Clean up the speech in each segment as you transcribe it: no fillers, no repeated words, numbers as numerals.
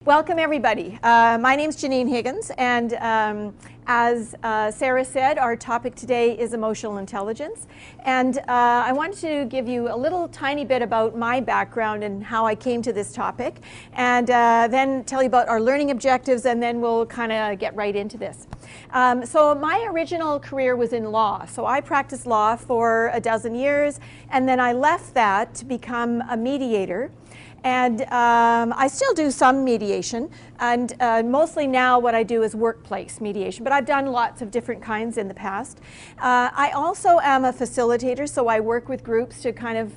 Welcome everybody. My name's Janine Higgins, and as Sarah said, our topic today is emotional intelligence. And I wanted to give you a little tiny bit about my background and how I came to this topic, and then tell you about our learning objectives, and then we'll kind of get right into this. So my original career was in law. So I practiced law for a dozen years, and then I left that to become a mediator. And I still do some mediation, and mostly now what I do is workplace mediation, but I've done lots of different kinds in the past. I also am a facilitator, so I work with groups to kind of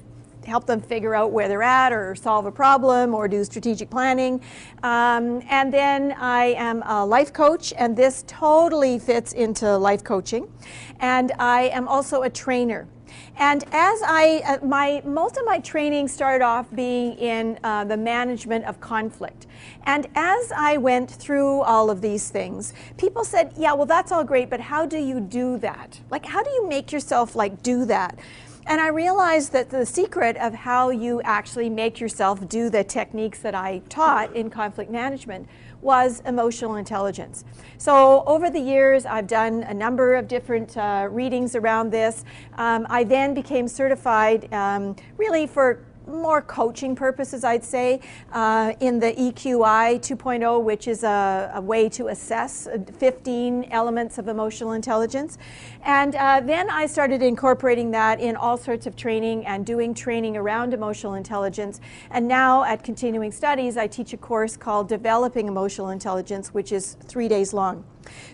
help them figure out where they're at or solve a problem or do strategic planning. And then I am a life coach, and this totally fits into life coaching. And I am also a trainer. And as most of my training started off being in the management of conflict. And as I went through all of these things, people said, yeah, well, that's all great, but how do you do that? Like, how do you make yourself do that? And I realized that the secret of how you actually make yourself do the techniques that I taught in conflict management was emotional intelligence. So over the years, I've done a number of different readings around this. I then became certified really for more coaching purposes, I'd say, in the EQI 2.0, which is a way to assess 15 elements of emotional intelligence. And then I started incorporating that in all sorts of training and doing training around emotional intelligence. And now at Continuing Studies, I teach a course called Developing Emotional Intelligence, which is 3 days long.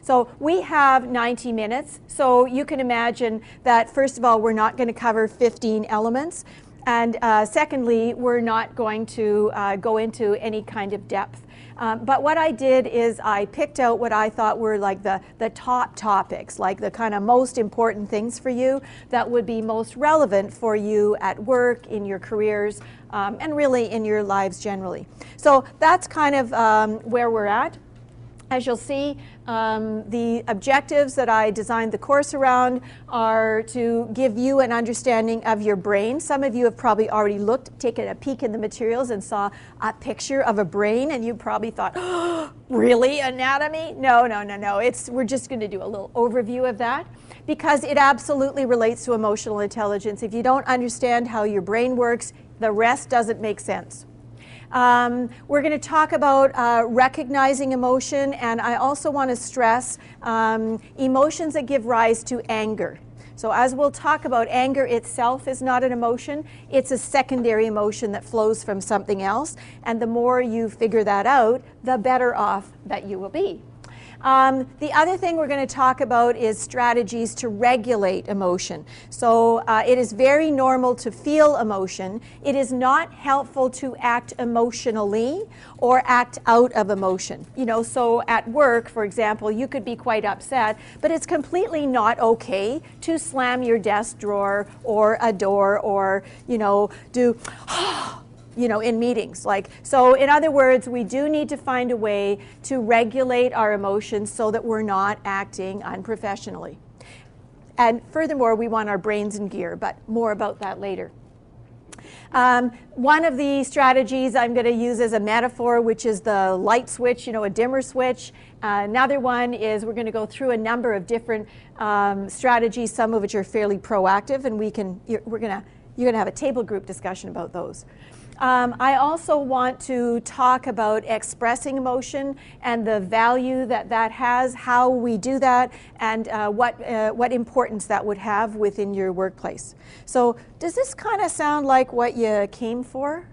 So we have 90 minutes. So you can imagine that, first of all, we're not going to cover 15 elements. And secondly, we're not going to go into any kind of depth. But what I did is I picked out what I thought were like the top topics, like the kind of most important things for you that would be most relevant for you at work, in your careers, and really in your lives generally. So that's kind of where we're at. As you'll see, the objectives that I designed the course around are to give you an understanding of your brain. Some of you have probably already taken a peek in the materials and saw a picture of a brain, and you probably thought, oh, really, anatomy? No. We're just going to do a little overview of that, because it absolutely relates to emotional intelligence. If you don't understand how your brain works, the rest doesn't make sense. We're going to talk about recognizing emotion, and I also want to stress emotions that give rise to anger. So as we'll talk about, anger itself is not an emotion. It's a secondary emotion that flows from something else, and the more you figure that out, the better off that you will be. The other thing we're going to talk about is strategies to regulate emotion. So it is very normal to feel emotion. It is not helpful to act emotionally or act out of emotion. So at work, for example, you could be quite upset, but it's completely not okay to slam your desk drawer or a door or, do in meetings. So in other words, we do need to find a way to regulate our emotions so that we're not acting unprofessionally. And furthermore, we want our brains in gear, but more about that later. One of the strategies I'm going to use as a metaphor, which is the light switch, a dimmer switch. Another one is we're going to go through a number of different strategies, some of which are fairly proactive, and you're going to have a table group discussion about those. I also want to talk about expressing emotion and the value that has, how we do that, and what importance that would have within your workplace. So does this kind of sound like what you came for?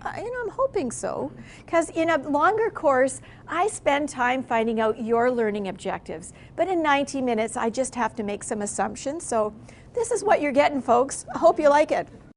I'm hoping so, because in a longer course, I spend time finding out your learning objectives. But in 90 minutes, I just have to make some assumptions. So this is what you're getting, folks. I hope you like it.